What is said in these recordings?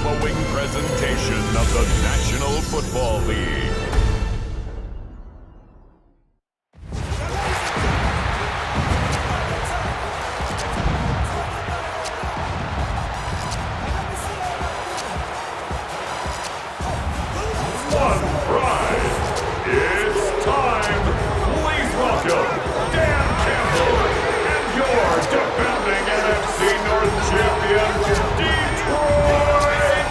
following presentation of the National Football League. One prize. It's time. Please welcome Dan Campbell and your defending NFC North champion, Detroit Lions.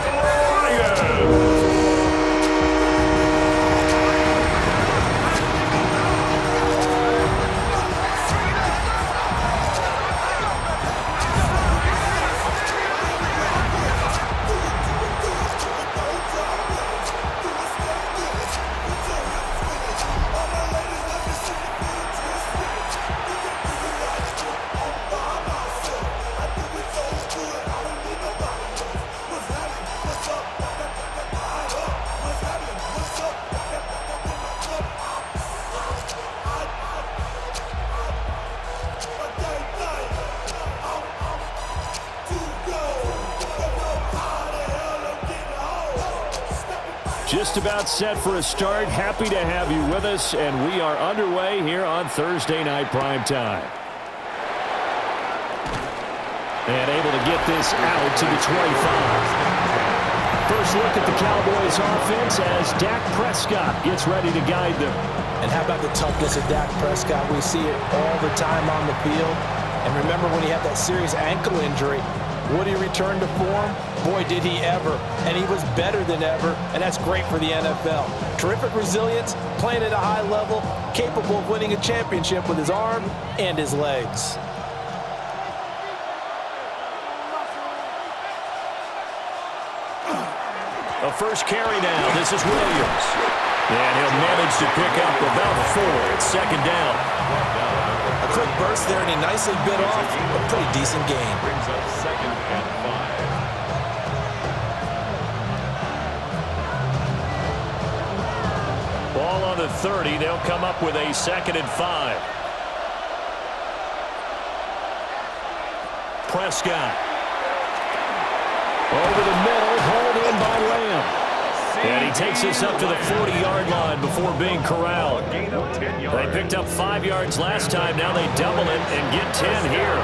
Just about set for a start. Happy to have you with us, and we are underway here on Thursday Night Primetime. And able to get this out to the 25. First look at the Cowboys offense as Dak Prescott gets ready to guide them. And how about the toughness of Dak Prescott? We see it all the time on the field. And remember when he had that serious ankle injury, would he return to form? Boy, did he ever. And he was better than ever, and that's great for the NFL. Terrific resilience, playing at a high level, capable of winning a championship with his arm and his legs. A first carry now. This is Williams. And he'll manage to pick up about 4. It's second down. A quick burst there, and he nicely bit off a pretty decent gain. Brings up second and 5. Ball on the 30. They'll come up with a second and 5. Prescott. Over the middle, hauled in by Lamb. And he takes this up to the 40-yard line before being corralled. They picked up 5 yards last time. Now they double it and get 10 here.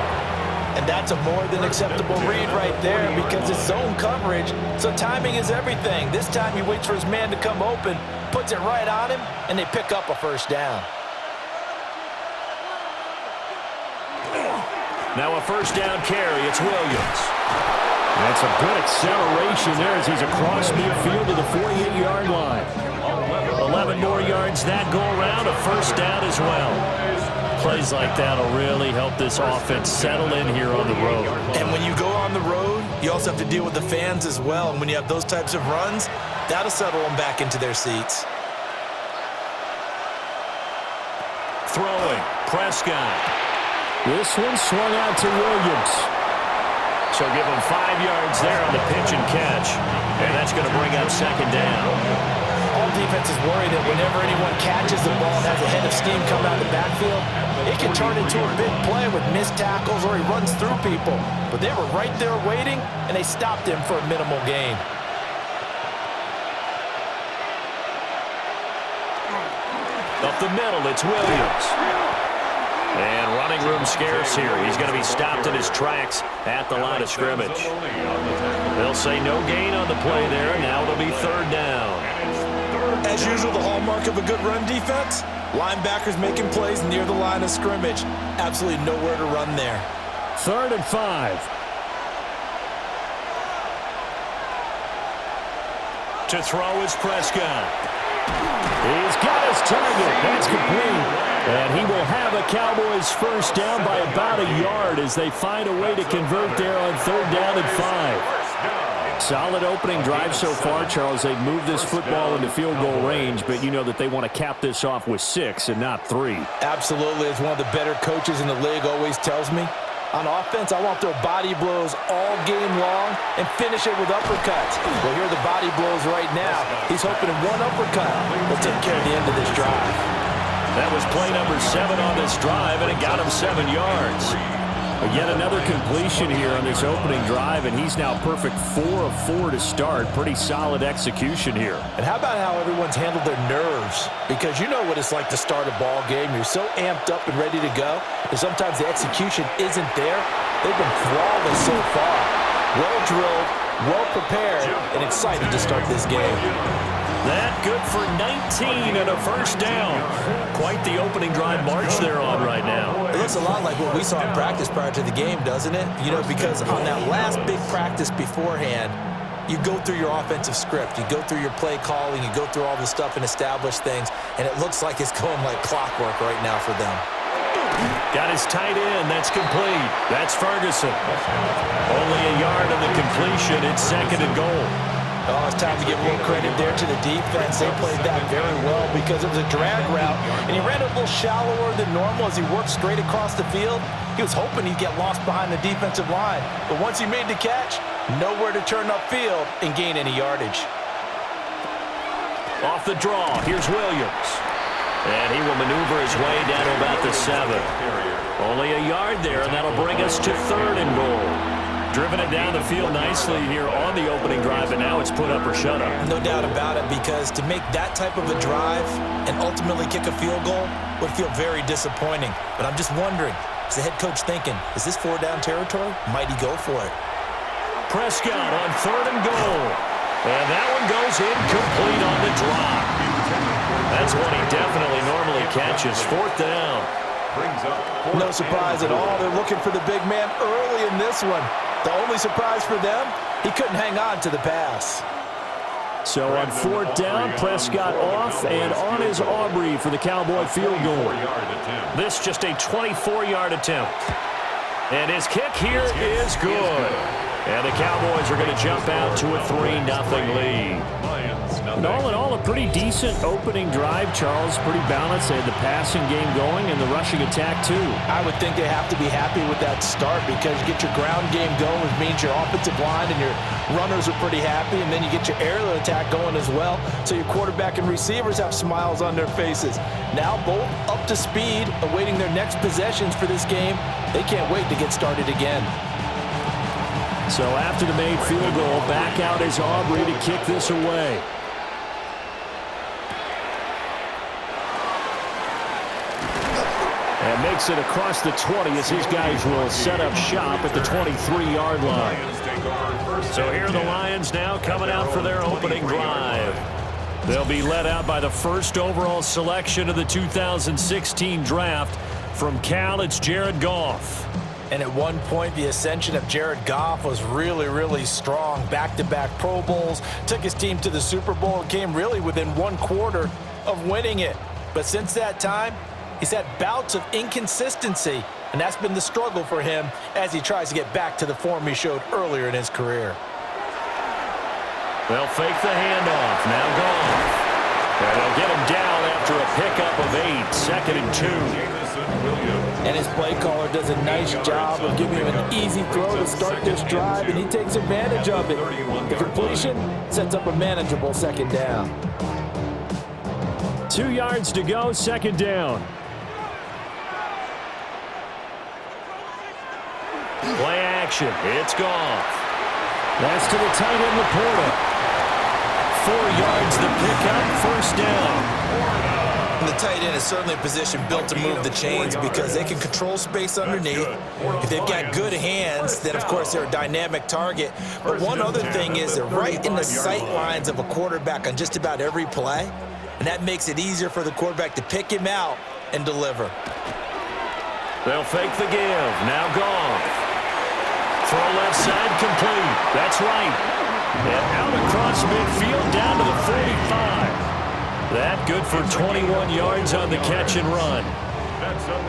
And that's a more than acceptable read right there because it's zone coverage, so timing is everything. This time he waits for his man to come open, puts it right on him, and they pick up a first down. Now a first down carry. It's Williams. That's a good acceleration there as he's across midfield to the 48-yard line. 11 more yards that go around, a first down as well. Plays like that will really help this offense settle in here on the road. And when you go on the road, you also have to deal with the fans as well. And when you have those types of runs, that'll settle them back into their seats. Throwing, Prescott. This one swung out to Williams. So give him 5 yards there on the pitch and catch. And that's going to bring up second down. All defenses worry that whenever anyone catches the ball and has a head of steam come out of the backfield, it can turn into a big play with missed tackles or he runs through people. But they were right there waiting, and they stopped him for a minimal gain. Up the middle, it's Williams. And running room scarce here. He's going to be stopped in his tracks at the line of scrimmage. They'll say no gain on the play there. Now it'll be third down. As usual, the hallmark of a good run defense, linebackers making plays near the line of scrimmage. Absolutely nowhere to run there. 3rd and 5. To throw is Prescott. He's got his target. That's complete. And he will have a Cowboys first down by about a yard as they find a way to convert there on 3rd down and 5. Solid opening drive so far, Charles. They've moved this football into field goal range, but you know that they want to cap this off with 6 and not 3. Absolutely. As one of the better coaches in the league always tells me, on offense, I want to throw body blows all game long and finish it with uppercuts. Well, here are the body blows right now. He's hoping in one uppercut will take care of the end of this drive. That was play number 7 on this drive, and it got him 7 yards. Yet another completion here on this opening drive, and he's now perfect 4 of 4 to start. Pretty solid execution here. And how about how everyone's handled their nerves? Because you know what it's like to start a ball game. You're so amped up and ready to go, and sometimes the execution isn't there. They've been flawless so far. Well drilled, well prepared, and excited to start this game. That good for 19 and a first down. Quite the opening drive march they're on right now. It looks a lot like what we saw in practice prior to the game, doesn't it? You know, because on that last big practice beforehand, you go through your offensive script. You go through your play calling. You go through all the stuff and establish things. And it looks like it's going like clockwork right now for them. Got his tight end. That's complete. That's Ferguson. Only a yard on the completion. It's 2nd and goal. Oh, it's time to give a little credit there to the defense. They played that very well because it was a drag route, and he ran a little shallower than normal as he worked straight across the field. He was hoping he'd get lost behind the defensive line, but once he made the catch, nowhere to turn upfield and gain any yardage. Off the draw, here's Williams. And he will maneuver his way down to about the 7. Only a yard there, and that'll bring us to 3rd and goal. Driven it down the field nicely here on the opening drive, and now it's put up or shut up. No doubt about it, because to make that type of a drive and ultimately kick a field goal would feel very disappointing. But I'm just wondering, is the head coach thinking, is this 4-down territory? Might he go for it? Prescott on 3rd and goal. And that one goes incomplete on the drop. That's one he definitely normally catches. 4th down. No surprise at all. They're looking for the big man early in this one. The only surprise for them, he couldn't hang on to the pass. So on 4th down, Prescott off and on is Aubrey for the Cowboy field goal. This just a 24-yard attempt. And his kick here is good. And the Cowboys are going to jump out to a 3-0 lead. And all in all, a pretty decent opening drive, Charles. Pretty balanced. They had the passing game going and the rushing attack, too. I would think they have to be happy with that start because you get your ground game going, which means your offensive line and your runners are pretty happy, and then you get your aerial attack going as well. So your quarterback and receivers have smiles on their faces. Now both up to speed, awaiting their next possessions for this game. They can't wait to get started again. So after the made field goal, back out is Aubrey to kick this away. And makes it across the 20 as his guys will set up shop at the 23-yard line. So here are the Lions now coming out for their opening drive. They'll be led out by the first overall selection of the 2016 draft. From Cal, it's Jared Goff. And at one point, the ascension of Jared Goff was really, really strong. Back-to-back Pro Bowls, took his team to the Super Bowl, and came really within 1 quarter of winning it. But since that time, he's had bouts of inconsistency, and that's been the struggle for him as he tries to get back to the form he showed earlier in his career. They'll fake the handoff. Now Goff. And they'll get him down after a pickup of 8, 2nd and 2. And his play caller does a nice job of giving him an easy throw to start this drive, and he takes advantage of it. The completion sets up a manageable 2nd down. 2 yards to go, 2nd down. Play action. It's Goff. That's to the tight end, Laporta. 4 yards the pickup, 1st down. And the tight end is certainly a position built to move the chains because they can control space underneath. If they've got good hands, then of course they're a dynamic target. But one other thing is they're right in the sight lines of a quarterback on just about every play. And that makes it easier for the quarterback to pick him out and deliver. They'll fake the give. Now Goff. Throw left side complete. That's right. And out across midfield down to the 45. That good for 21 yards on the catch and run.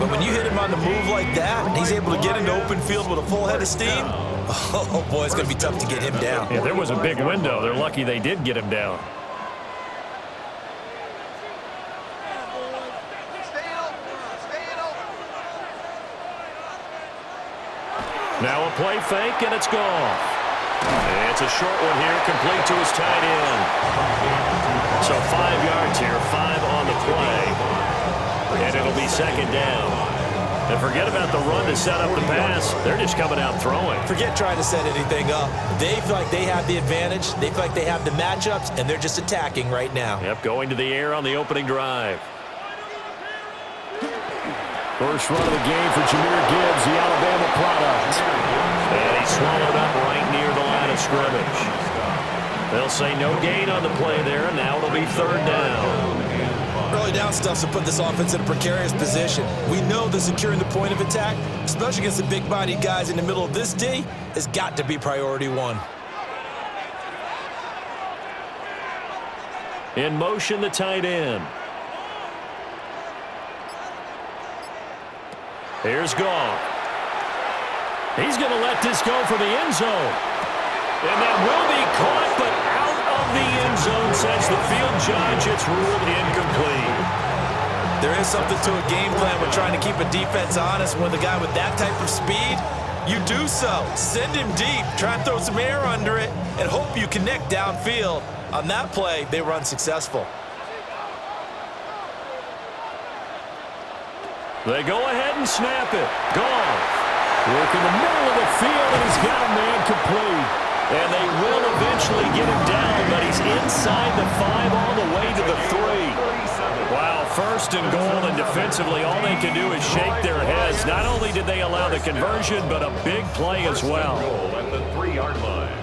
But when you hit him on the move like that, and he's able to get into open field with a full head of steam, oh boy, it's going to be tough to get him down. Yeah, there was a big window. They're lucky they did get him down. Now a play fake, and it's Goff. It's a short one here, complete to his tight end. So 5 yards here, 5 on the play. And it'll be 2nd down. And forget about the run to set up the pass. They're just coming out throwing. Forget trying to set anything up. They feel like they have the advantage. They feel like they have the matchups, and they're just attacking right now. Yep, going to the air on the opening drive. First run of the game for Jahmyr Gibbs, the Alabama product. And he swallowed up right near the line of scrimmage. They'll say no gain on the play there, and now it'll be third down. Early down stuff's to put this offense in a precarious position. We know that securing the point of attack, especially against the big-bodied guys in the middle of this D, has got to be priority one. In motion, the tight end. Here's Goff. He's going to let this go for the end zone. And that will be caught, but out of the end zone, says the field judge. It's ruled incomplete. There is something to a game plan with trying to keep a defense honest. With a guy with that type of speed, you do so. Send him deep, try and throw some air under it, and hope you connect downfield. On that play, they were unsuccessful. They go ahead and snap it. Goff. Work in the middle of the field, and he's got a man complete. And they will eventually get him down, but he's inside the 5 all the way to the 3. Wow, first and goal, and defensively all they can do is shake their heads. Not only did they allow the conversion, but a big play as well. At the 3-yard line.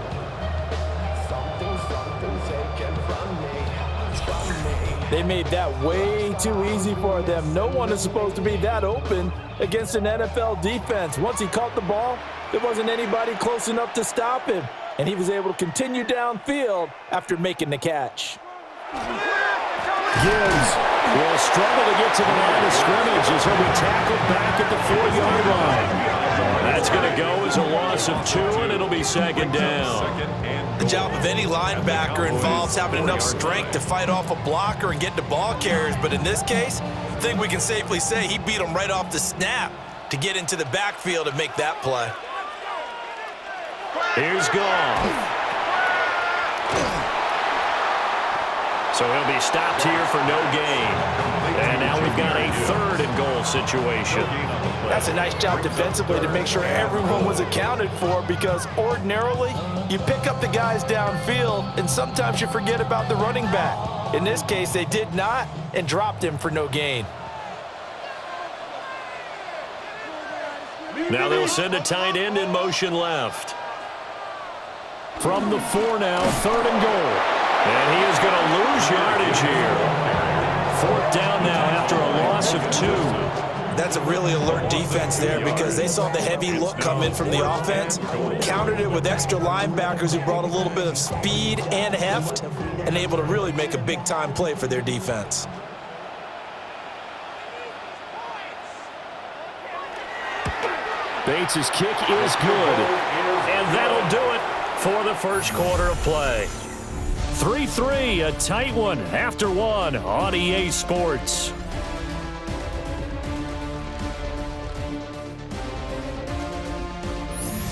They made that way too easy for them. No one is supposed to be that open against an NFL defense. Once he caught the ball, there wasn't anybody close enough to stop him, and he was able to continue downfield after making the catch. Gibbs will struggle to get to the line of scrimmage as he'll be tackled back at the 4-yard line. That's going to go as a loss of 2, and it'll be second down. The job of any linebacker involves having enough strength to fight off a blocker and get to ball carriers, but in this case, I think we can safely say he beat him right off the snap to get into the backfield and make that play. Here's Goff. So he'll be stopped here for no gain. And now we've got a 3rd and goal situation. That's a nice job defensively to make sure everyone was accounted for, because ordinarily you pick up the guys downfield and sometimes you forget about the running back. In this case, they did not and dropped him for no gain. Now they'll send a tight end in motion left. From the 4 now, 3rd and goal. And he is going to lose yardage here. 4th down now after a loss of 2. That's a really alert defense there, because they saw the heavy look come in from the offense, countered it with extra linebackers who brought a little bit of speed and heft, and able to really make a big-time play for their defense. Bates' kick is good. And that'll do it for the first quarter of play. 3-3, a tight one after 1 on EA Sports.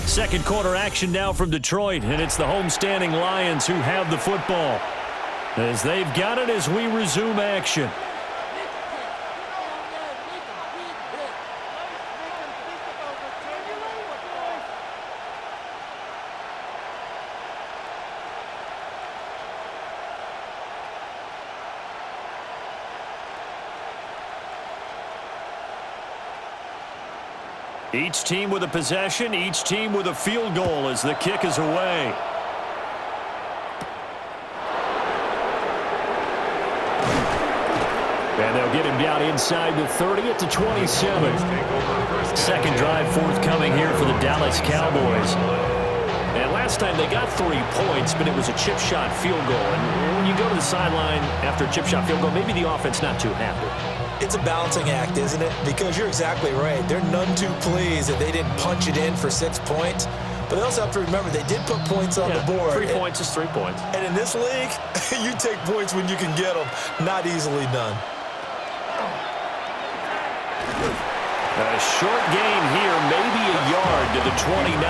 Second quarter action now from Detroit, and it's the homestanding Lions who have the football, as they've got it as we resume action. Each team with a possession, each team with a field goal as the kick is away. And they'll get him down inside the 30 at the 27. Second drive forthcoming here for the Dallas Cowboys. And last time they got 3 points, but it was a chip shot field goal. And when you go to the sideline after a chip shot field goal, maybe the offense not too happy. It's a balancing act, isn't it? Because you're exactly right. They're none too pleased that they didn't punch it in for 6 points. But they also have to remember they did put points on the board. 3 points is 3 points. And in this league, you take points when you can get them. Not easily done. A short gain here, maybe a yard to the 29.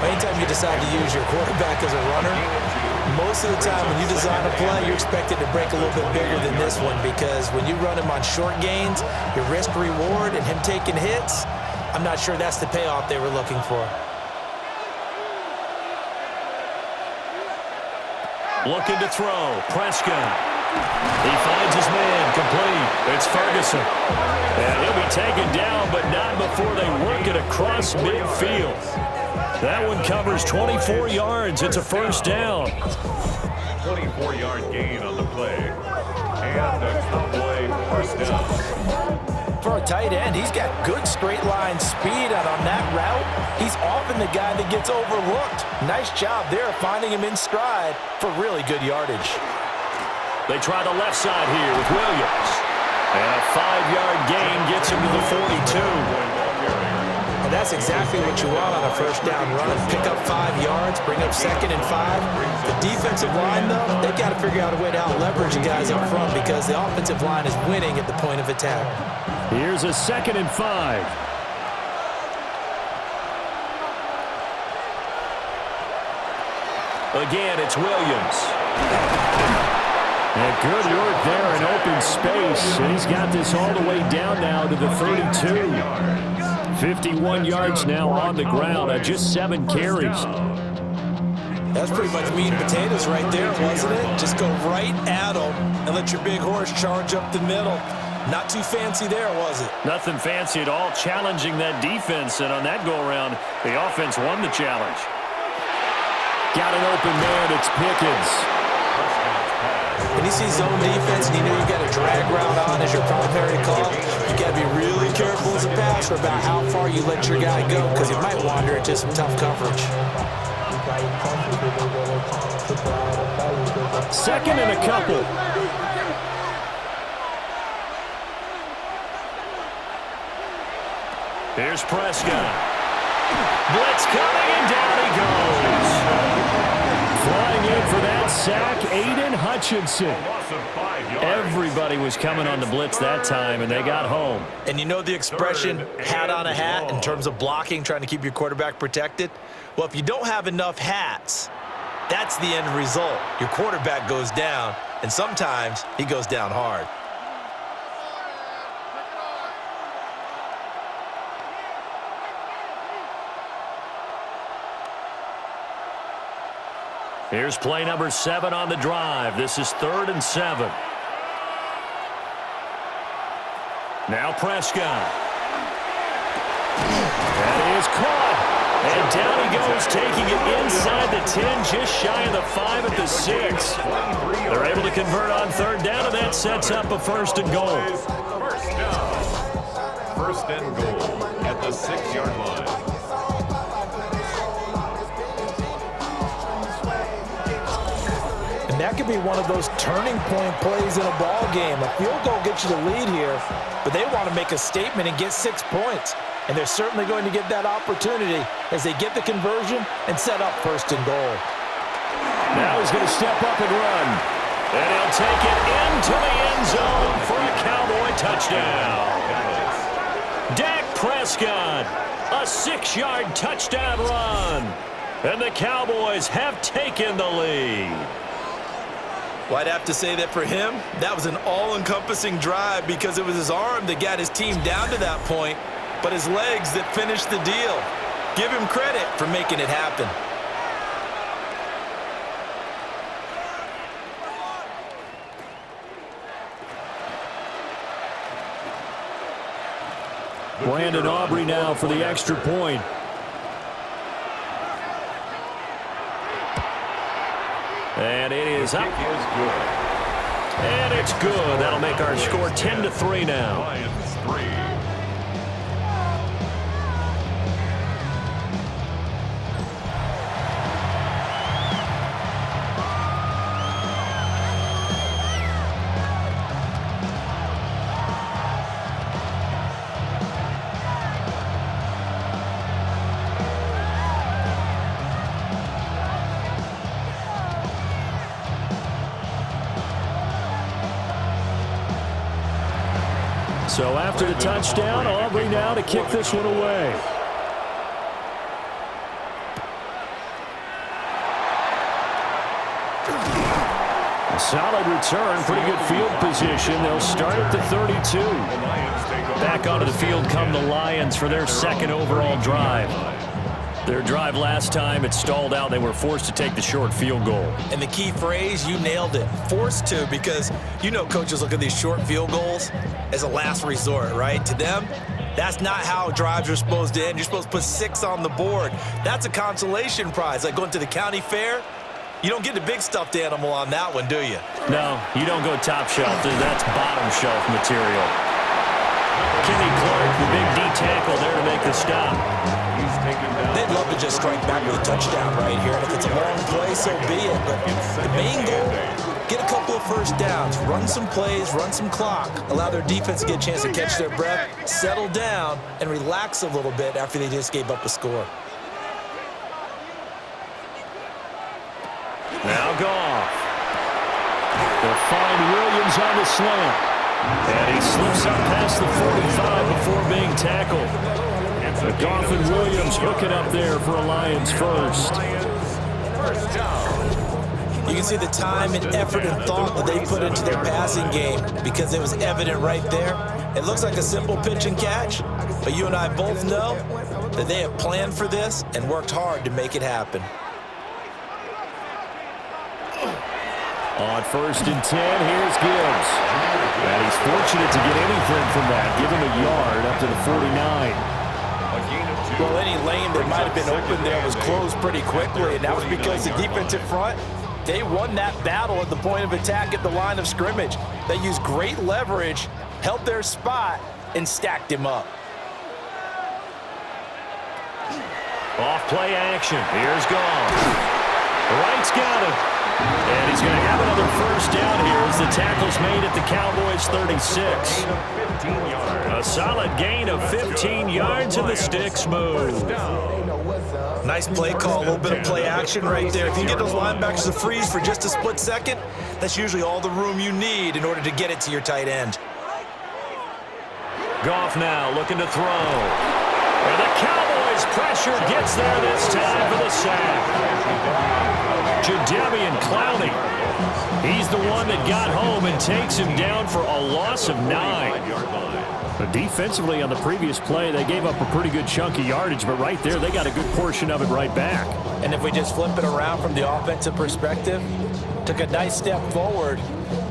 Anytime you decide to use your quarterback as a runner, most of the time when you design a play, you're expected to break a little bit bigger than this one, because when you run him on short gains, your risk-reward and him taking hits, I'm not sure that's the payoff they were looking for. Looking to throw. Prescott. He finds his man. Complete. It's Ferguson. And he'll be taken down, but not before they work it across midfield. That one covers 24 yards. It's a first down. 24-yard gain on the play. And a Cowboy first down. For a tight end, he's got good straight line speed, and on that route, he's often the guy that gets overlooked. Nice job there finding him in stride for really good yardage. They try the left side here with Williams. And a 5-yard gain gets him to the 42. And that's exactly what you want on a first down run. Pick up 5 yards, bring up 2nd and 5. The defensive line, though, they've got to figure out a way to out-leverage the guys up front, because the offensive line is winning at the point of attack. Here's a 2nd and 5. Again, it's Williams. And good work there in open space. And he's got this all the way down now to the 32. 51 yards now on the ground at just 7 carries. That's pretty much meat and potatoes right there, wasn't it? Just go right at them and let your big horse charge up the middle. Not too fancy there, was it? Nothing fancy at all, challenging that defense. And on that go-around, the offense won the challenge. Got an open man, it's Pickens. When you see zone defense and you know you got a drag route on as your primary call, you got to be really careful as a passer about how far you let your guy go, because he might wander into some tough coverage. 2nd and a couple. Here's Prescott. Blitz coming, and down he goes. Flying in for that sack, Aiden Hutchinson. Everybody was coming on the blitz that time, and they got home. And you know the expression, hat on a hat, in terms of blocking, trying to keep your quarterback protected? Well, if you don't have enough hats, that's the end result. Your quarterback goes down, and sometimes he goes down hard. Here's play number 7 on the drive. This is 3rd and 7. Now Prescott. That is caught. And down he goes, taking it inside the 10, just shy of the 5 at the 6. They're able to convert on 3rd down, and that sets up a 1st and goal. First down. 1st and goal at the 6-yard line. That could be one of those turning point plays in a ball game. A field goal gets you the lead here, but they want to make a statement and get 6 points. And they're certainly going to get that opportunity as they get the conversion and set up 1st and goal. Now he's going to step up and run. And he'll take it into the end zone for a Cowboy touchdown. Dak Prescott, a 6-yard touchdown run. And the Cowboys have taken the lead. Well, I'd have to say that for him, that was an all-encompassing drive, because it was his arm that got his team down to that point, but his legs that finished the deal. Give him credit for making it happen. Brandon Aubrey now for the extra point. And it is up. And it's good. That'll make our score 10-3 now. Lions 3. So after the touchdown, Aubrey now to kick this one away. Solid return, pretty good field position. They'll start at the 32. Back onto the field come the Lions for their second overall drive. Their drive last time, it stalled out. They were forced to take the short field goal. And the key phrase, you nailed it, forced to, because you know coaches look at these short field goals as a last resort, right? To them, that's not how drives are supposed to end. You're supposed to put 6 on the board. That's a consolation prize, like going to the county fair. You don't get the big stuffed animal on that one, do you? No, you don't go top shelf. That's bottom shelf material. Kenny Clark, the big D tackle there to make the stop. They'd love to just strike back with a touchdown right here, and if it's a long play, so be it. But the main goal, get a couple of first downs, run some plays, run some clock, allow their defense to get a chance to catch their breath, settle down, and relax a little bit after they just gave up a score. Now Goff. They'll find Williams on the slant. And he slips up past the 45 before being tackled. But Goff and Williams hooking up there for a Lions first. You can see the time and effort and thought that they put into their passing game because it was evident right there. It looks like a simple pitch and catch, but you and I both know that they have planned for this and worked hard to make it happen. On 1st and 10, here's Gibbs. And he's fortunate to get anything from that. Give him a yard up to the 49. Well, any lane that might have been open there was closed pretty quickly, and that was because the defensive front, they won that battle at the point of attack at the line of scrimmage. They used great leverage, held their spot, and stacked him up. Off play action. Here's Goff. Wright's got him. And he's going to have another first down here as the tackle's made at the Cowboys 36. A solid gain of 15 yards and the sticks move. Nice play call, a little bit of play action right there. If you can get those linebackers to freeze for just a split second, that's usually all the room you need in order to get it to your tight end. Goff now looking to throw. And the Cowboys pressure gets there this time for the sack. Jadeveon Clowney. He's the one that got home and takes him down for a loss of 9. But defensively on the previous play, they gave up a pretty good chunk of yardage, but right there, they got a good portion of it right back. And if we just flip it around from the offensive perspective, took a nice step forward,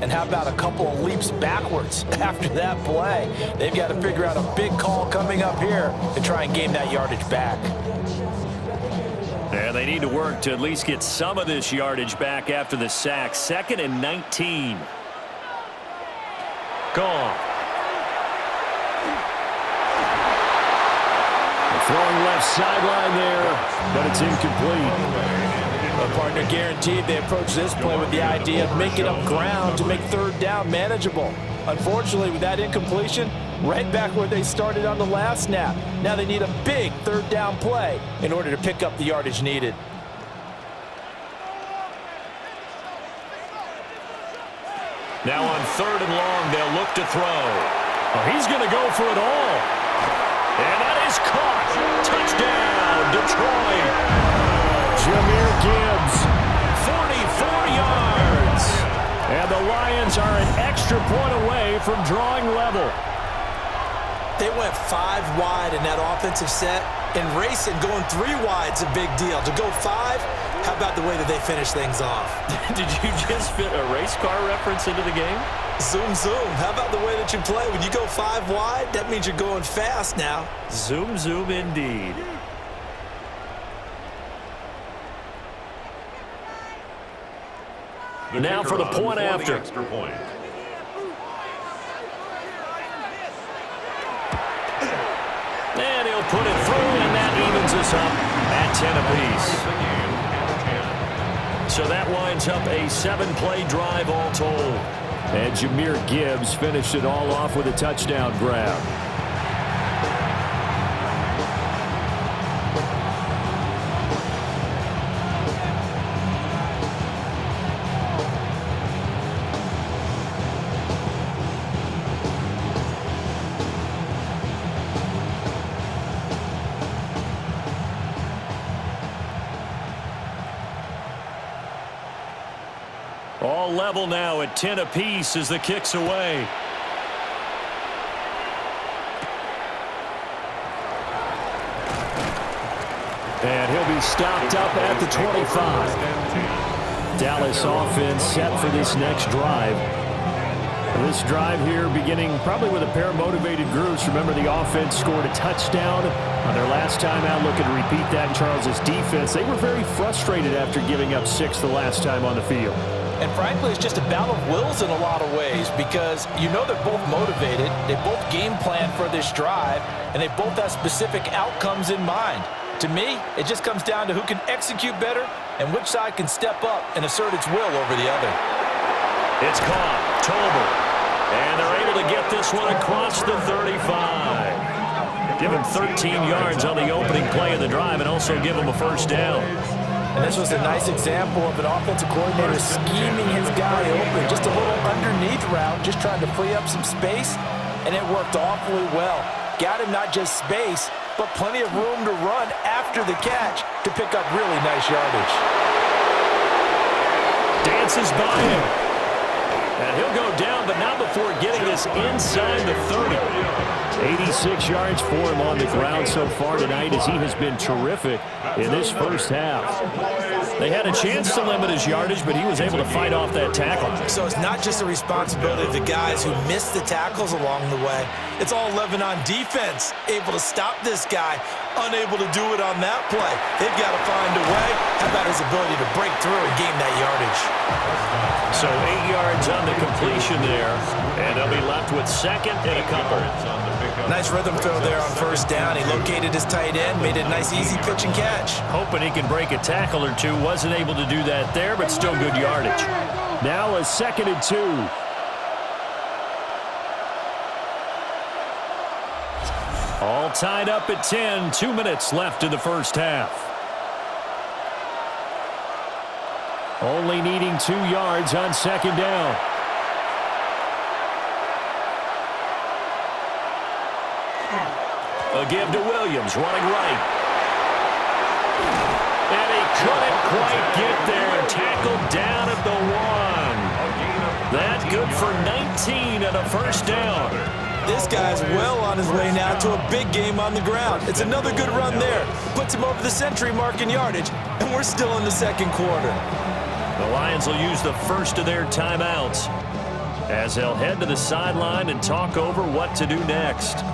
and how about a couple of leaps backwards after that play? They've got to figure out a big call coming up here to try and gain that yardage back. Yeah, they need to work to at least get some of this yardage back after the sack. 2nd and 19. Goff. Throwing left sideline there, but it's incomplete. A partner guaranteed they approach this play with the idea of making up ground to make 3rd down manageable. Unfortunately, with that incompletion, right back where they started on the last snap. Now they need a big 3rd down play in order to pick up the yardage needed. Now on 3rd and long, they'll look to throw. Oh, he's going to go for it all. And that is caught. Touchdown, Detroit. Jahmyr Gibbs, 44 yards. And the Lions are an extra point away from drawing level. They went 5 wide in that offensive set, and racing going 3 wide's a big deal. To go 5, how about the way that they finish things off? Did you just fit a race car reference into the game? Zoom, zoom. How about the way that you play? When you go 5 wide, that means you're going fast now. Zoom, zoom indeed. Now for the point after. Extra point. And he'll put it through, and that evens us up at 10 apiece. So that winds up a 7-play drive all told. And Jahmyr Gibbs finished it all off with a touchdown grab. All level now at 10 apiece as the kick's away. And he'll be stopped up at the 25. Dallas offense set for this next drive. This drive here beginning probably with a pair of motivated groups. Remember, the offense scored a touchdown on their last time out. Looking to repeat that in Charles' defense. They were very frustrated after giving up 6 the last time on the field. And frankly, it's just a battle of wills in a lot of ways because you know they're both motivated. They both game plan for this drive, and they both have specific outcomes in mind. To me, it just comes down to who can execute better and which side can step up and assert its will over the other. It's caught. Tolbert. And they're able to get this one across the 35. Give him 13 yards on the opening play of the drive and also give him a first down. And this was a nice example of an offensive coordinator scheming his guy open. Just a little underneath route, just trying to free up some space, and it worked awfully well. Got him not just space, but plenty of room to run after the catch to pick up really nice yardage. Dances by him. And he'll go down, but not before getting this inside the 30. 86 yards for him on the ground so far tonight as he has been terrific in this first half. They had a chance to limit his yardage, but he was able to fight off that tackle. So it's not just the responsibility of the guys who missed the tackles along the way. It's all 11 on defense, able to stop this guy, unable to do it on that play. They've got to find a way. How about his ability to break through and gain that yardage? So 8 yards on the completion there, and they'll be left with second and a couple. Nice rhythm throw there on first down. He located his tight end, made it a nice easy pitch and catch. Hoping he can break a tackle or two. Wasn't able to do that there, but still good yardage. Now a 2nd and 2. All tied up at 10. 2 minutes left in the first half. Only needing 2 yards on 2nd down. A give to Williams, running right. And he couldn't quite get there. Tackled down at the 1. That's good for 19 and a first down. This guy's well on his way now to a big game on the ground. It's another good run there. Puts him over the century mark in yardage, and we're still in the second quarter. The Lions will use the first of their timeouts as they'll head to the sideline and talk over what to do next.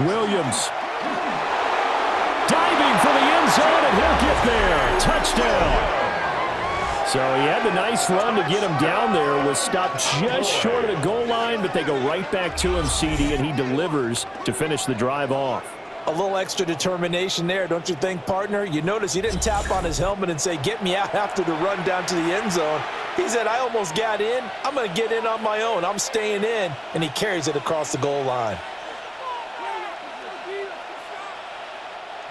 Williams. Diving for the end zone, and he'll get there. Touchdown. So he had the nice run to get him down there. Was stopped just short of the goal line, but they go right back to him, CD, and he delivers to finish the drive off. A little extra determination there, don't you think, partner? You notice he didn't tap on his helmet and say, get me out after the run down to the end zone. He said, I almost got in. I'm going to get in on my own. I'm staying in. And he carries it across the goal line.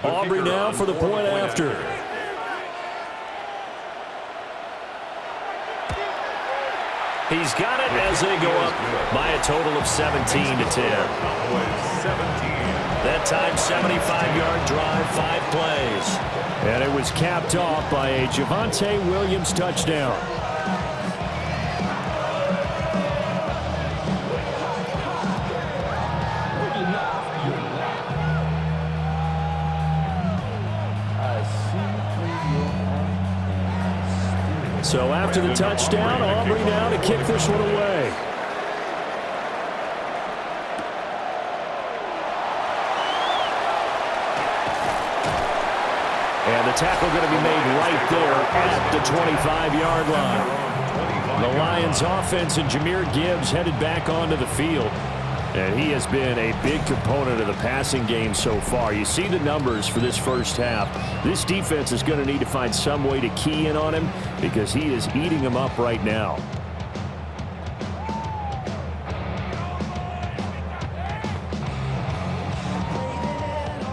Aubrey now for the point after. He's got it as they go up by a total of 17-10. That time, 75-yard drive, 5 plays. And it was capped off by a Javonte Williams touchdown. So after the touchdown, Aubrey now to kick this one away. And the tackle going to be made right there at the 25-yard line. The Lions offense and Jahmyr Gibbs headed back onto the field. And he has been a big component of the passing game so far. You see the numbers for this first half. This defense is going to need to find some way to key in on him because he is eating them up right now.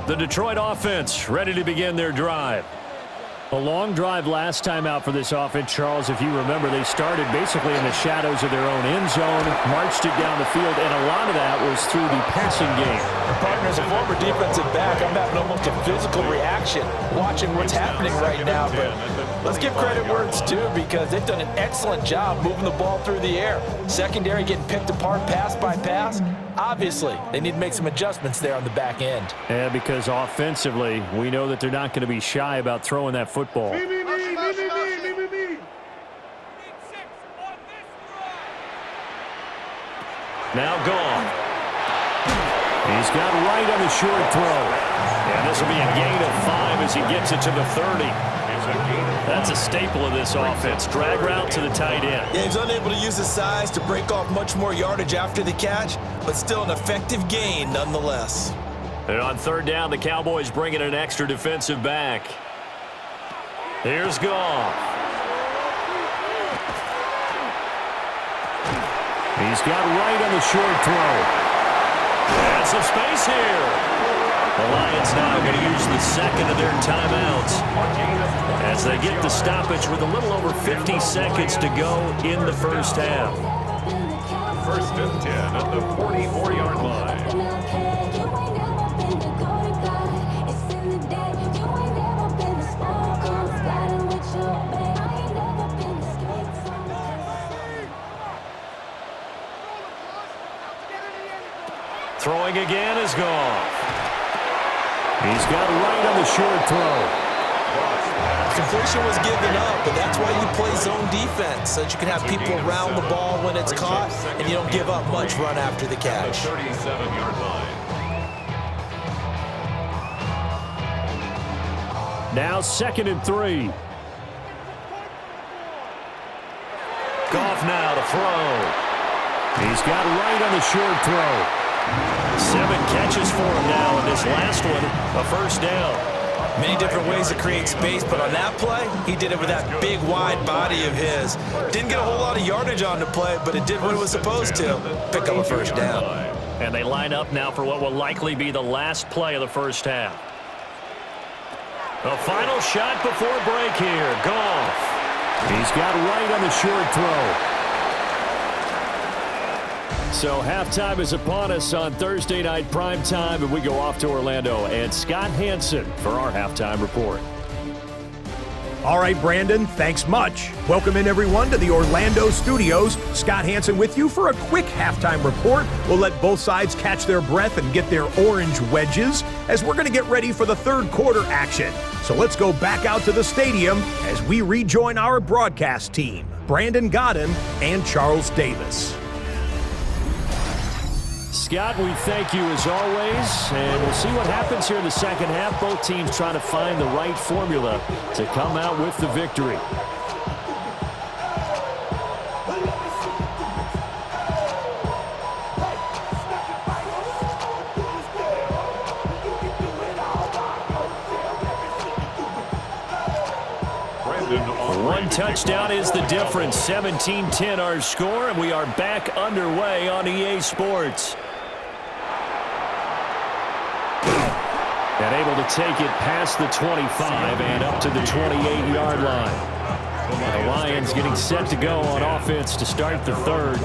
The Detroit offense ready to begin their drive. A long drive last time out for this offense, Charles. If you remember, they started basically in the shadows of their own end zone, marched it down the field, and a lot of that was through the passing game. And partner, as a former defensive back, I'm having almost a physical reaction watching what's happening right now. But let's give credit where it's due because they've done an excellent job moving the ball through the air. Secondary getting picked apart pass by pass. Obviously, they need to make some adjustments there on the back end. And because offensively, we know that they're not going to be shy about throwing that football. Now gone. He's got right on the short throw. And this will be a gain of 5 as he gets it to the 30. That's a staple of this offense. Drag route to the tight end. Yeah, he's unable to use his size to break off much more yardage after the catch, but still an effective gain nonetheless. And on third down, the Cowboys bring in an extra defensive back. Here's Goff. He's got right on the short throw. And some space here. The Lions now going to use the second of their timeouts as they get the stoppage with a little over 50 seconds to go in the first half. First and 10 at the 44-yard line. Throwing again is Goff. He's got right on the short throw. Completion was given up, but that's why you play zone defense, so that you can have people around the ball when it's caught, and you don't give up much run after the catch. 37-yard line. Now 2nd and 3. Goff now to throw. He's got right on the short throw. 7 catches for him now, and this last one, a first down. Many different ways to create space, but on that play, he did it with that big, wide body of his. Didn't get a whole lot of yardage on the play, but it did what it was supposed to, pick up a first down. And they line up now for what will likely be the last play of the first half. A final shot before break here. Goff. He's got right on the short throw. So halftime is upon us on Thursday night primetime, and we go off to Orlando. And Scott Hansen for our halftime report. All right, Brandon, thanks much. Welcome in, everyone, to the Orlando studios. Scott Hansen with you for a quick halftime report. We'll let both sides catch their breath and get their orange wedges as we're going to get ready for the third quarter action. So let's go back out to the stadium as we rejoin our broadcast team, Brandon Godden and Charles Davis. Scott, we thank you as always, and we'll see what happens here in the second half. Both teams trying to find the right formula to come out with the victory. One touchdown is the difference. 17-10 our score, and we are back underway on EA Sports. And able to take it past the 25 and up to the 28-yard line. The Lions getting set to go on offense to start the third.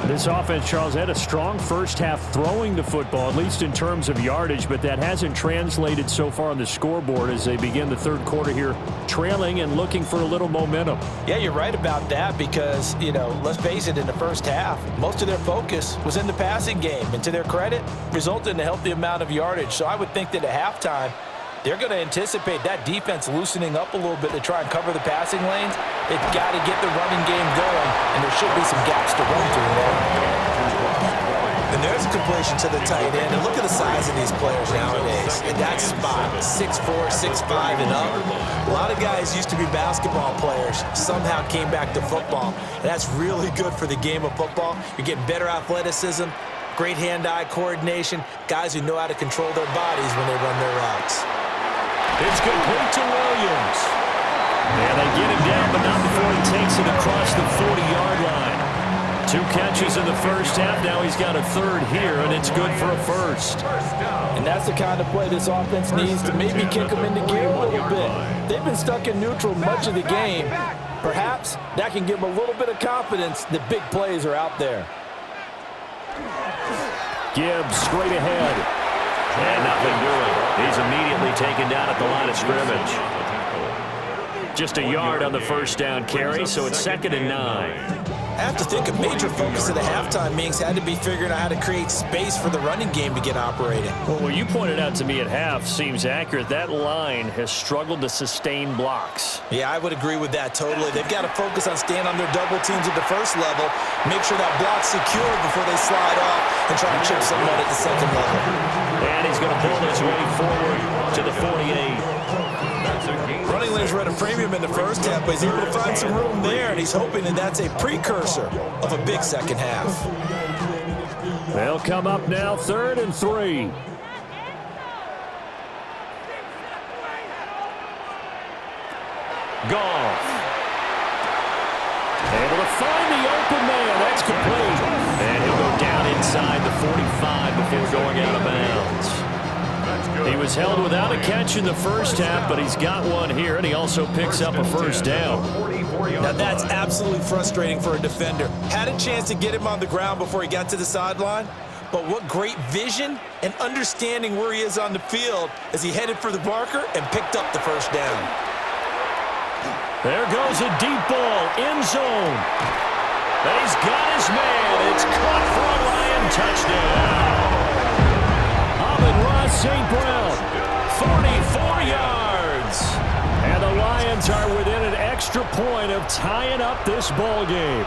This offense, Charles, had a strong first half throwing the football, at least in terms of yardage, but that hasn't translated so far on the scoreboard as they begin the third quarter here, trailing and looking for a little momentum. Yeah, you're right about that because, let's face it, in the first half, most of their focus was in the passing game, and to their credit, resulted in a healthy amount of yardage. So I would think that at halftime, they're going to anticipate that defense loosening up a little bit to try and cover the passing lanes. They've got to get the running game going, and there should be some gaps to run through there. And there's a completion to the tight end. And look at the size of these players nowadays. In that spot, 6'4", 6'5", and up. A lot of guys used to be basketball players, somehow came back to football. And that's really good for the game of football. You're getting better athleticism, great hand-eye coordination, guys who know how to control their bodies when they run their routes. It's complete to Williams. And they get him down, but not before he takes it across the 40-yard line. 2 catches in the first half. Now he's got a third here, and it's good for a first. And that's the kind of play this offense needs to maybe kick them into gear a little bit. They've been stuck in neutral much of the game. Perhaps that can give them a little bit of confidence that big plays are out there. Gibbs straight ahead. And nothing doing. He's immediately taken down at the line of scrimmage. Just a yard on the first down carry, so it's 2nd and 9. I have to think a major focus at the halftime meetings had to be figuring out how to create space for the running game to get operating. Well, what you pointed out to me at half seems accurate. That line has struggled to sustain blocks. Yeah, I would agree with that totally. They've got to focus on staying on their double teams at the first level, make sure that block's secure before they slide off and try to chip someone at the second level. And he's going to pull his way forward to the 48. Running lanes were at a premium in the first half, but he's able to find some room there, and he's hoping that that's a precursor of a big second half. They'll come up now, 3rd and 3. Goff. Able to find the open man. That's complete. And he'll go down inside the 45 before going out of bounds. He was held without a catch in the first half, but he's got one here, and he also picks up a first down. Now that's absolutely frustrating for a defender. Had a chance to get him on the ground before he got to the sideline, but what great vision and understanding where he is on the field as he headed for the marker and picked up the first down. There goes a deep ball, end zone. And he's got his man. It's caught for a Lion touchdown. St. Brown, 44 yards. And the Lions are within an extra point of tying up this ball game.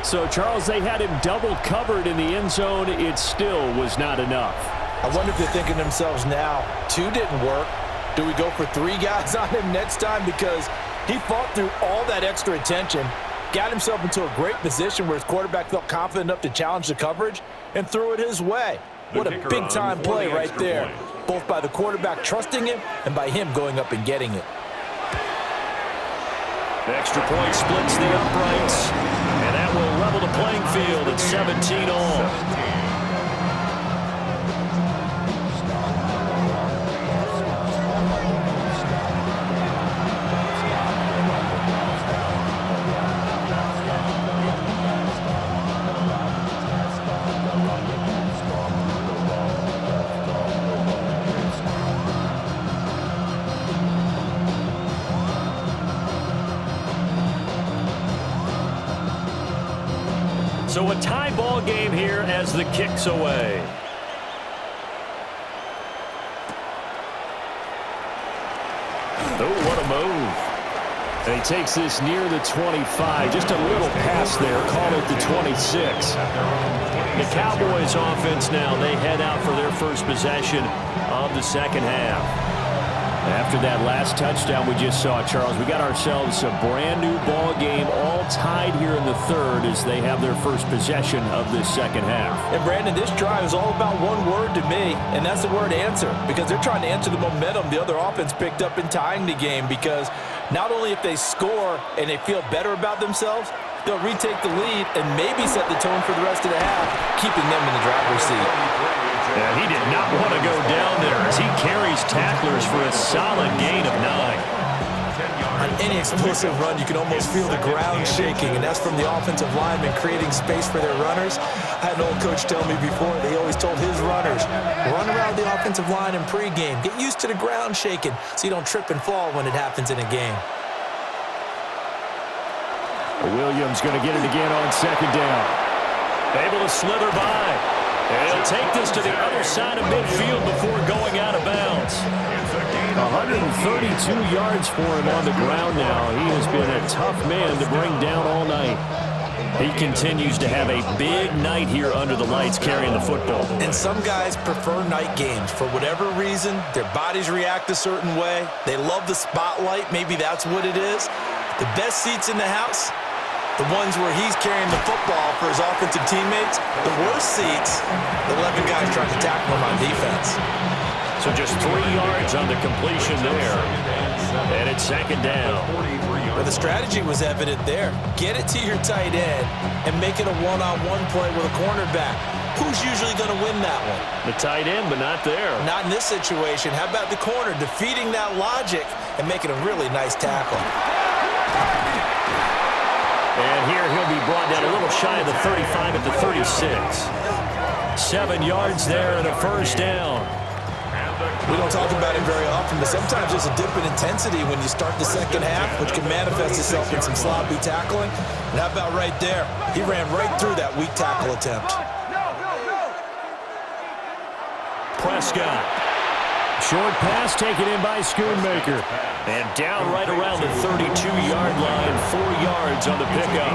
So, Charles, they had him double covered in the end zone. It still was not enough. I wonder if they're thinking to themselves now, 2 didn't work. Do we go for 3 guys on him next time? Because he fought through all that extra attention, got himself into a great position where his quarterback felt confident enough to challenge the coverage and threw it his way. What a big-time play right there, both by the quarterback trusting him and by him going up and getting it. The extra point splits the uprights, and that will level the playing field at 17 all. So a tie ball game here as the kick's away. Oh, what a move. And he takes this near the 25. Just a little pass there. Call it the 26. The Cowboys offense now, they head out for their first possession of the second half. After that last touchdown we just saw, Charles, we got ourselves a brand new ball game, all tied here in the third as they have their first possession of this second half. And Brandon, this drive is all about one word to me, and that's the word answer, because they're trying to answer the momentum the other offense picked up in tying the game, because not only if they score and they feel better about themselves, they'll retake the lead and maybe set the tone for the rest of the half, keeping them in the driver's seat. Yeah, he did not want to go down there as he carries tacklers for a solid gain of 9. On any explosive run, you can almost feel the ground shaking, and that's from the offensive linemen creating space for their runners. I had an old coach tell me before, they always told his runners, run around the offensive line in pregame. Get used to the ground shaking so you don't trip and fall when it happens in a game. Williams going to get it again on second down. Able to slither by. And he'll take this to the other side of midfield before going out of bounds. 132 yards for him on the ground now. He has been a tough man to bring down all night. He continues to have a big night here under the lights carrying the football. And some guys prefer night games. For whatever reason, their bodies react a certain way. They love the spotlight. Maybe that's what it is. The best seats in the house, the ones where he's carrying the football for his offensive teammates. The worst seats, the 11 guys trying to tackle him on defense. So just 3 yards on the completion there. And it's second down. Well, the strategy was evident there. Get it to your tight end and make it a one-on-one play with a cornerback. Who's usually going to win that one? The tight end, but not there. Not in this situation. How about the corner defeating that logic and making a really nice tackle? And here he'll be brought down a little shy of the 35 at the 36. 7 yards there and a first down. We don't talk about it very often, but sometimes there's a dip in intensity when you start the second half, which can manifest itself in some sloppy tackling. And how about right there? He ran right through that weak tackle attempt. Prescott. Short pass taken in by Schoonmaker. And down right around the 32-yard line, 4 yards on the pickup.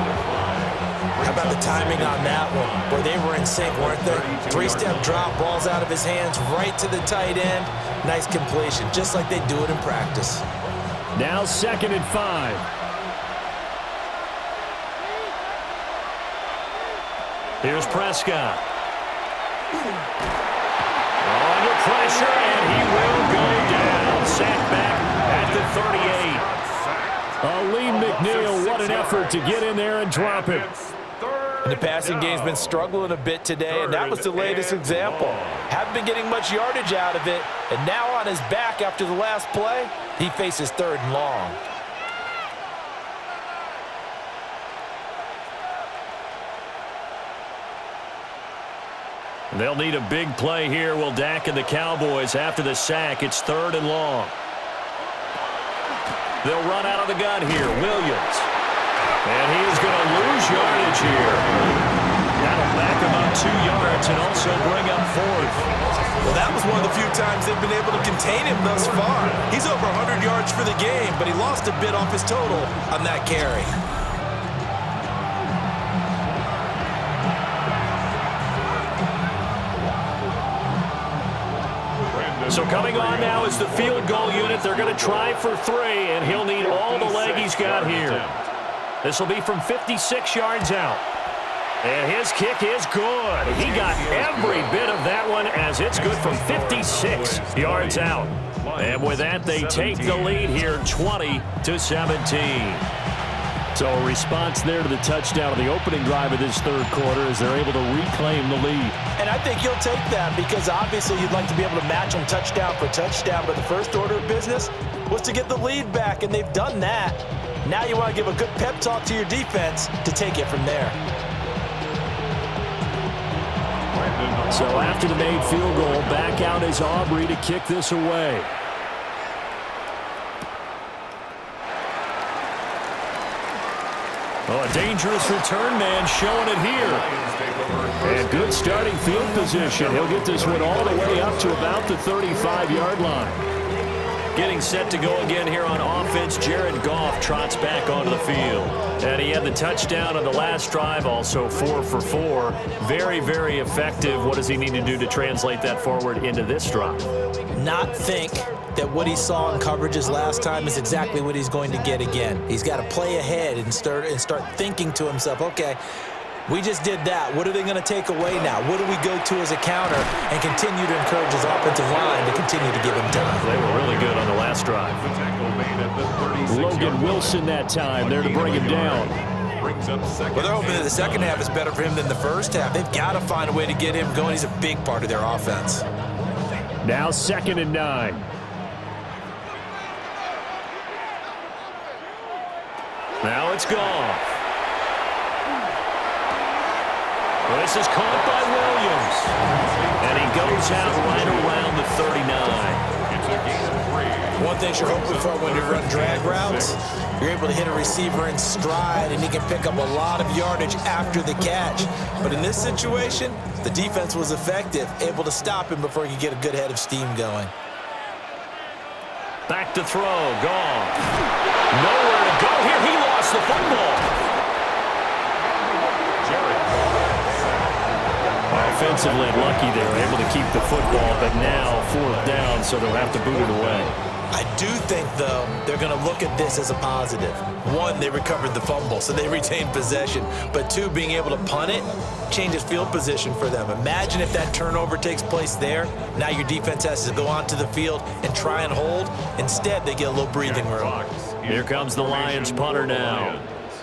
How about the timing on that one? Boy, they were in sync, weren't they? 3-step drop, balls out of his hands, right to the tight end. Nice completion, just like they do it in practice. Now 2nd and 5. Here's Prescott. Under pressure, and he will go down. Sacked back at the 38. Lee McNeil, what an effort to get in there and drop it. And the passing game's been struggling a bit today, and that was the latest example. Haven't been getting much yardage out of it, and now on his back after the last play, he faces 3rd and long. They'll need a big play here, will Dak and the Cowboys. After the sack, it's 3rd and long. They'll run out of the gun here. Williams. And he is going to lose yardage here. That'll back him up 2 yards and also bring up 4th. Well, that was one of the few times they've been able to contain him thus far. He's over 100 yards for the game, but he lost a bit off his total on that carry. So coming on now is the field goal unit. They're going to try for 3, and he'll need all the leg he's got here. This will be from 56 yards out. And his kick is good. He got every bit of that one as it's good from 56 yards out. And with that, they take the lead here 20-17. So a response there to the touchdown of the opening drive of this third quarter as they're able to reclaim the lead. And I think he'll take that because obviously you'd like to be able to match them touchdown for touchdown, but the first order of business was to get the lead back, and they've done that. Now you want to give a good pep talk to your defense to take it from there. So after the made field goal, back out is Aubrey to kick this away. Oh, a dangerous return man showing it here. And good starting field position. He'll get this one all the way up to about the 35-yard line. Getting set to go again here on offense, Jared Goff trots back onto the field. And he had the touchdown on the last drive, also 4 for 4. Very, very effective. What does he need to do to translate that forward into this drive? Not think that what he saw in coverages last time is exactly what he's going to get again. He's got to play ahead and start thinking to himself, okay, we just did that. What are they going to take away now? What do we go to as a counter? And continue to encourage his offensive line to continue to give him time. They were really good on the last drive. Logan Wilson that time there to bring him down. Well, they're hoping that the second half is better for him than the first half. They've got to find a way to get him going. He's a big part of their offense. Now 2nd and 9. Now it's Goff. This is caught by Williams. And he goes out right around the 39. One thing you're hoping for when you run drag routes, you're able to hit a receiver in stride, and he can pick up a lot of yardage after the catch. But in this situation, the defense was effective, able to stop him before he could get a good head of steam going. Back to throw. Goff. Nowhere to go here. He lost the football. Offensively lucky they were able to keep the football, but now 4th down, so they'll have to boot it away. I do think, though, they're going to look at this as a positive. One, they recovered the fumble, so they retained possession. But two, being able to punt it changes field position for them. Imagine if that turnover takes place there. Now your defense has to go onto the field and try and hold. Instead, they get a little breathing room. Here comes the Lions punter now.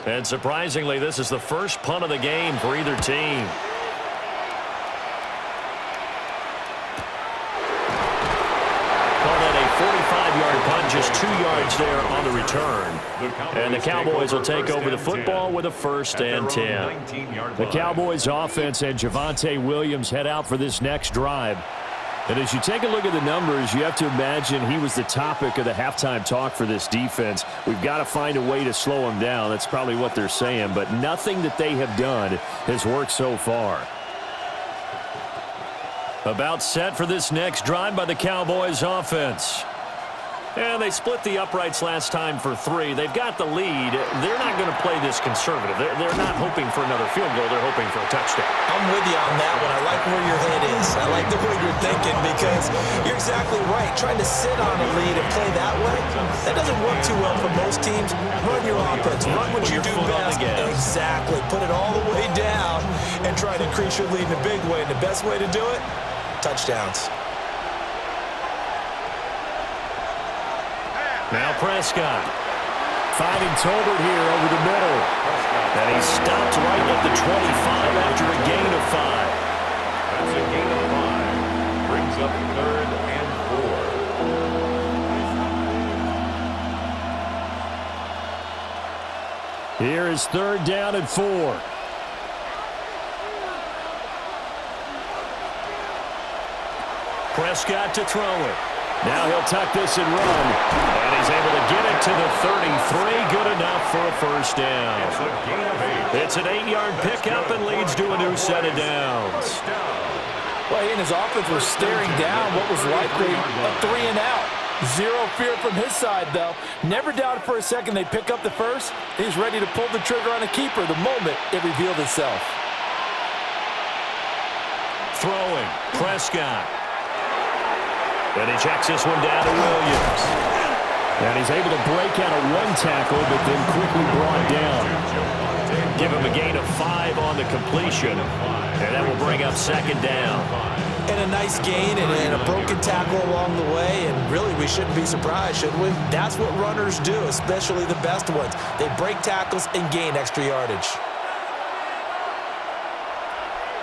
And surprisingly, this is the first punt of the game for either team. Just 2 yards there on the return. And the Cowboys will take over the football with a 1st and 10. The Cowboys offense and Javonte Williams head out for this next drive. And as you take a look at the numbers, you have to imagine he was the topic of the halftime talk for this defense. We've got to find a way to slow him down. That's probably what they're saying. But nothing that they have done has worked so far. About set for this next drive by the Cowboys offense. And they split the uprights last time for 3. They've got the lead. They're not going to play this conservative. They're not hoping for another field goal. They're hoping for a touchdown. I'm with you on that one. I like where your head is. I like the way you're thinking because you're exactly right. Trying to sit on a lead and play that way, that doesn't work too well for most teams. Run your offense. Run what you do best. Exactly. Put it all the way down and try to increase your lead in a big way. And the best way to do it, touchdowns. Now Prescott finding Tolbert here over the middle. And he stopped right at the 25 after a gain of 5. That's a gain of 5. Brings up 3rd and 4. Here is 3rd down and 4. Prescott to throw it. Now he'll tuck this and run. And he's able to get it to the 33. Good enough for a 1st down. It's an 8-yard pickup and leads to a new set of downs. Well, he and his offense were staring down what was likely a 3 and out. Zero fear from his side, though. Never doubted for a second they pick up the first. He's ready to pull the trigger on a keeper the moment it revealed itself. Throwing. Prescott. And he checks this one down to Williams. And he's able to break out of 1 tackle, but then quickly brought down. Give him a gain of 5 on the completion. And that will bring up 2nd down. And a nice gain and a broken tackle along the way. And really, we shouldn't be surprised, should we? That's what runners do, especially the best ones. They break tackles and gain extra yardage.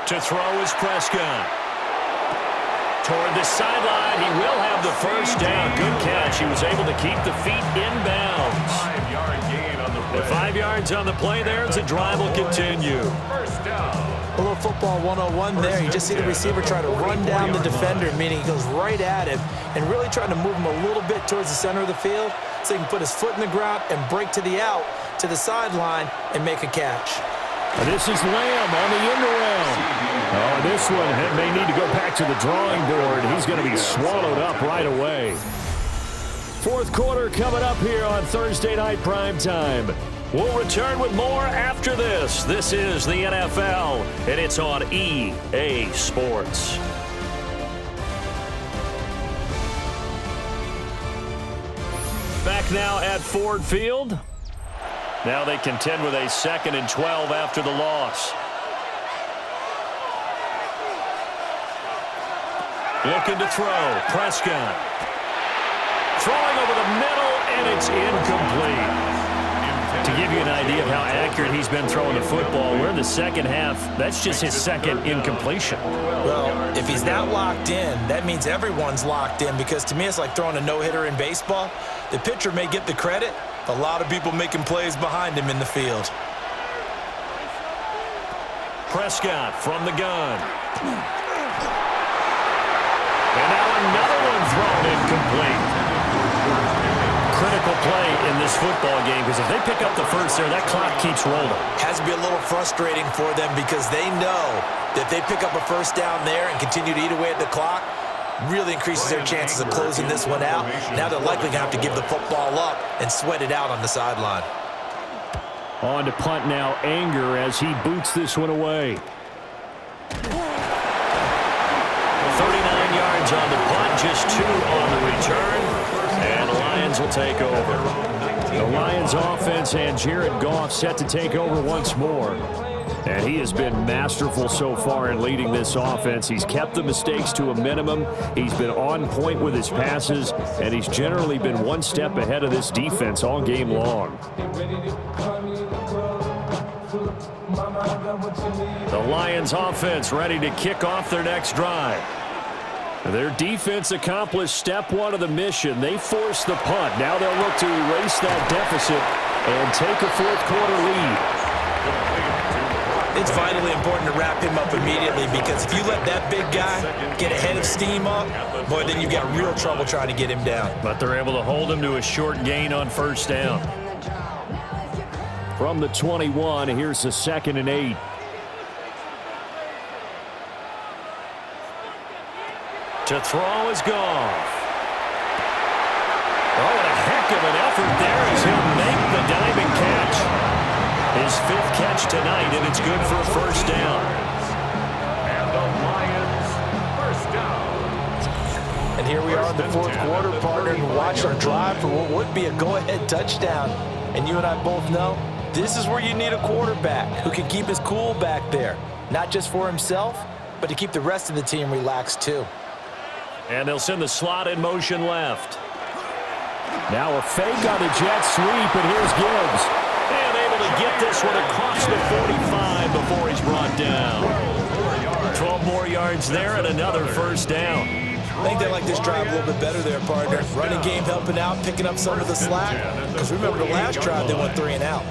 To throw is Prescott. Toward the sideline, he will have the 1st down. Good catch. He was able to keep the feet inbounds. 5-yard gain on the play. 5 yards on the play there as the drive will continue. 1st down. A little football 101 there. You just see the receiver try to run down the defender, meaning he goes right at him and really trying to move him a little bit towards the center of the field so he can put his foot in the ground and break to the out, to the sideline, and make a catch. And this is Lamb on the end around. Oh, this one may need to go back to the drawing board. He's going to be swallowed up right away. Fourth quarter coming up here on Thursday Night Primetime. We'll return with more after this. This is the NFL, and it's on EA Sports. Back now at Ford Field. Now they contend with a 2nd and 12 after the loss. Looking to throw. Prescott. Throwing over the middle, and it's incomplete. To give you an idea of how accurate he's been throwing the football, we're in the second half. That's just his 2nd incompletion. Well, if he's that locked in, that means everyone's locked in, because to me it's like throwing a no-hitter in baseball. The pitcher may get the credit. A lot of people making plays behind him in the field. Prescott from the gun. And now another one thrown incomplete. Critical play in this football game, because if they pick up the first there, that clock keeps rolling. Has to be a little frustrating for them, because they know that if they pick up a first down there and continue to eat away at the clock, really increases their chances of closing this one out. Now they're likely going to have to give the football up and sweat it out on the sideline. On to punt now, Anger, as he boots this one away. 39 yards on the punt, just 2 on the return, and the Lions will take over. The Lions offense and Jared Goff set to take over once more. And he has been masterful so far in leading this offense. He's kept the mistakes to a minimum. He's been on point with his passes, and he's generally been one step ahead of this defense all game long. The Lions offense ready to kick off their next drive. Their defense accomplished step 1 of the mission. They forced the punt. Now they'll look to erase that deficit and take a fourth quarter lead. It's vitally important to wrap him up immediately, because if you let that big guy get ahead of steam up, boy, then you've got real trouble trying to get him down. But they're able to hold him to a short gain on first down. From the 21, here's the 2nd and 8. To throw is Goff. Oh, and a heck of an effort there as he'll make the diving catch. His 5th catch tonight, and it's good for a first down. And the Lions first down. And here we are in the fourth quarter, partner, and watch our drive for what would be a go-ahead touchdown. And you and I both know this is where you need a quarterback who can keep his cool back there, not just for himself, but to keep the rest of the team relaxed too. And they'll send the slot in motion left. Now a fake on the jet sweep, and here's Gibbs. And able to get this one across the 45 before he's brought down. 12 more yards there and another first down. I think they like this drive a little bit better there, partner. Running game helping out, picking up some of the slack. Because remember the last drive, they went 3 and out.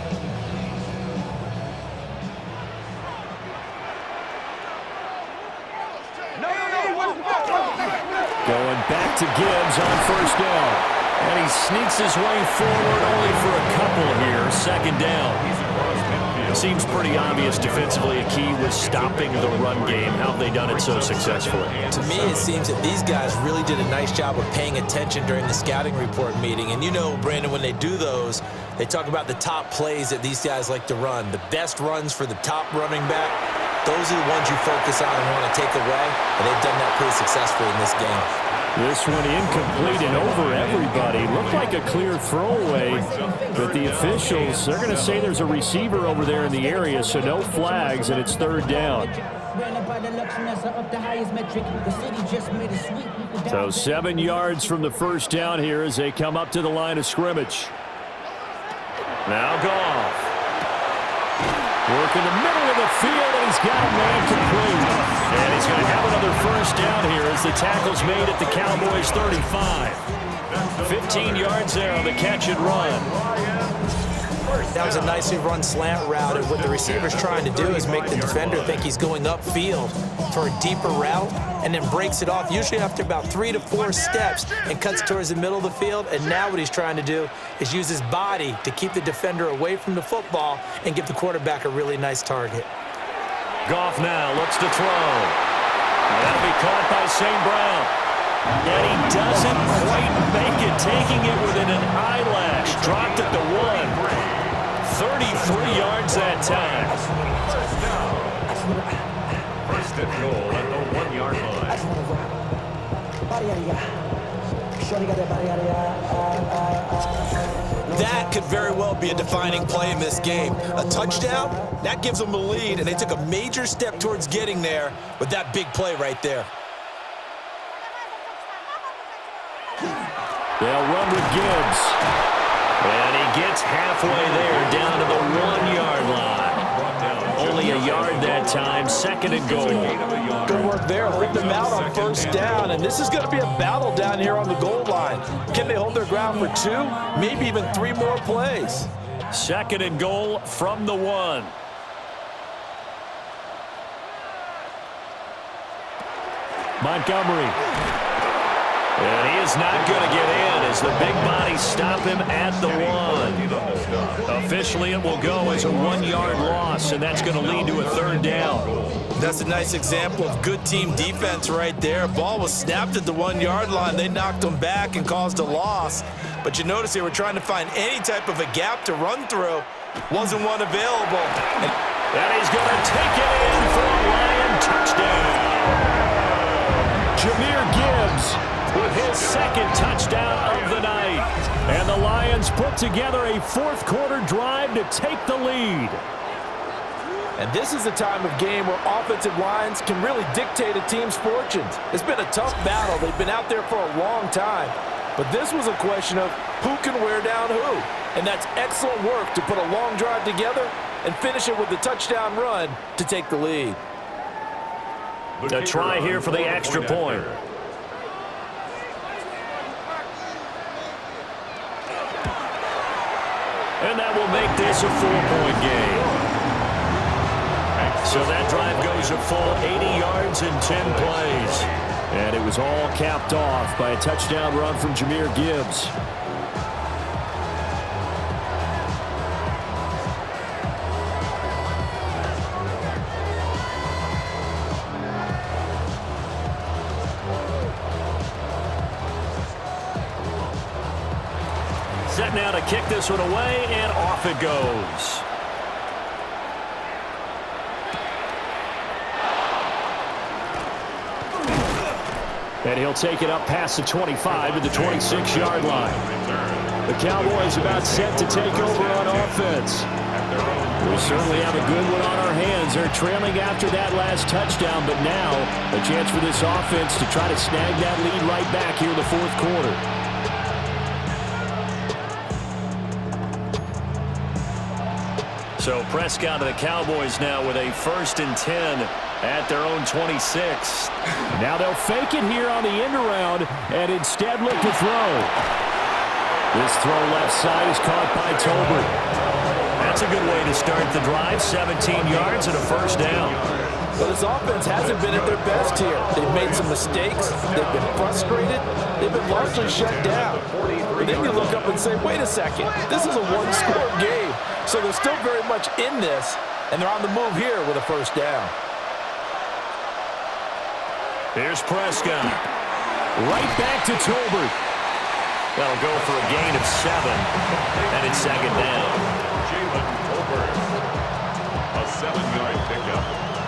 Going back to Gibbs on first down. And he sneaks his way forward only for a couple here. 2nd down. It seems pretty obvious defensively a key was stopping the run game. How have they done it so successfully? To me, it seems that these guys really did a nice job of paying attention during the scouting report meeting. And you know, Brandon, when they do those, they talk about the top plays that these guys like to run. The best runs for the top running back. Those are the ones you focus on and want to take away. And they've done that pretty successfully in this game. This one incomplete and over everybody. Looked like a clear throwaway, but the officials, they're going to say there's a receiver over there in the area, so no flags, and it's 3rd down. So 7 yards from the first down here as they come up to the line of scrimmage. Now Goff. Work in the middle of the field, and he's got a man complete. And he's going to have another first down here as the tackle's made at the Cowboys' 35. 15 yards there on the catch and run. That was a nicely run slant route, and what the receiver's trying to do is make the defender think he's going upfield for a deeper route, and then breaks it off, usually after about 3 to 4 steps, and cuts towards the middle of the field. And now what he's trying to do is use his body to keep the defender away from the football and give the quarterback a really nice target. Goff now looks to throw. That'll be caught by St. Brown. And he doesn't quite make it, taking it within an eyelash. Dropped at the 1. 33 yards that time. First and goal at the 1-yard line. That could very well be a defining play in this game. A touchdown, that gives them the lead, and they took a major step towards getting there with that big play right there. They'll run with Gibbs. And he gets halfway there, down to the 1-yard line. Only a yard that time, second and goal. Good work there, holding them out on first down, and this is going to be a battle down here on the goal line. Can they hold their ground for 2, maybe even 3 more plays? Second and goal from the 1. Montgomery. And he is not going to get in as the big bodies stop him at the 1. Officially, it will go as a 1-yard loss, and that's going to lead to a third down. That's a nice example of good team defense right there. Ball was snapped at the 1-yard line. They knocked them back and caused a loss. But you notice they were trying to find any type of a gap to run through. Wasn't one available. And he's going to take it in for a Lion touchdown. Jahmyr Gibbs with his second touchdown of the night. And the Lions put together a fourth-quarter drive to take the lead. And this is the time of game where offensive lines can really dictate a team's fortunes. It's been a tough battle. They've been out there for a long time. But this was a question of who can wear down who. And that's excellent work to put a long drive together and finish it with the touchdown run to take the lead. A try here for the extra point. And that will make this a 4-point game. So that drive goes a full 80 yards in 10 plays. And it was all capped off by a touchdown run from Jahmyr Gibbs. Set now to kick this one away, and off it goes. And he'll take it up past the 25 to the 26-yard line. The Cowboys about set to take over on offense. We certainly have a good one on our hands. They're trailing after that last touchdown, but now a chance for this offense to try to snag that lead right back here in the fourth quarter. So Prescott and the Cowboys now with a 1st and 10 at their own 26. Now they'll fake it here on the end around and instead look to throw. This throw left side is caught by Tolbert. That's a good way to start the drive. 17 yards and a first down. But this offense hasn't been at their best here. They've made some mistakes. They've been frustrated. They've been largely shut down. But then you look up and say, wait a second, this is a one-score game. So they're still very much in this, and they're on the move here with a first down. Here's Prescott. Right back to Tolbert. That'll go for a gain of 7. And it's second down. Jalen Tolbert. A 7-yard pickup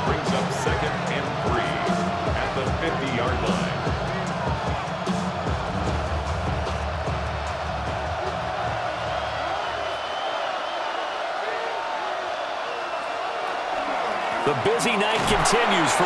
brings up 2nd and 3 at the 50-yard line. The busy night continues for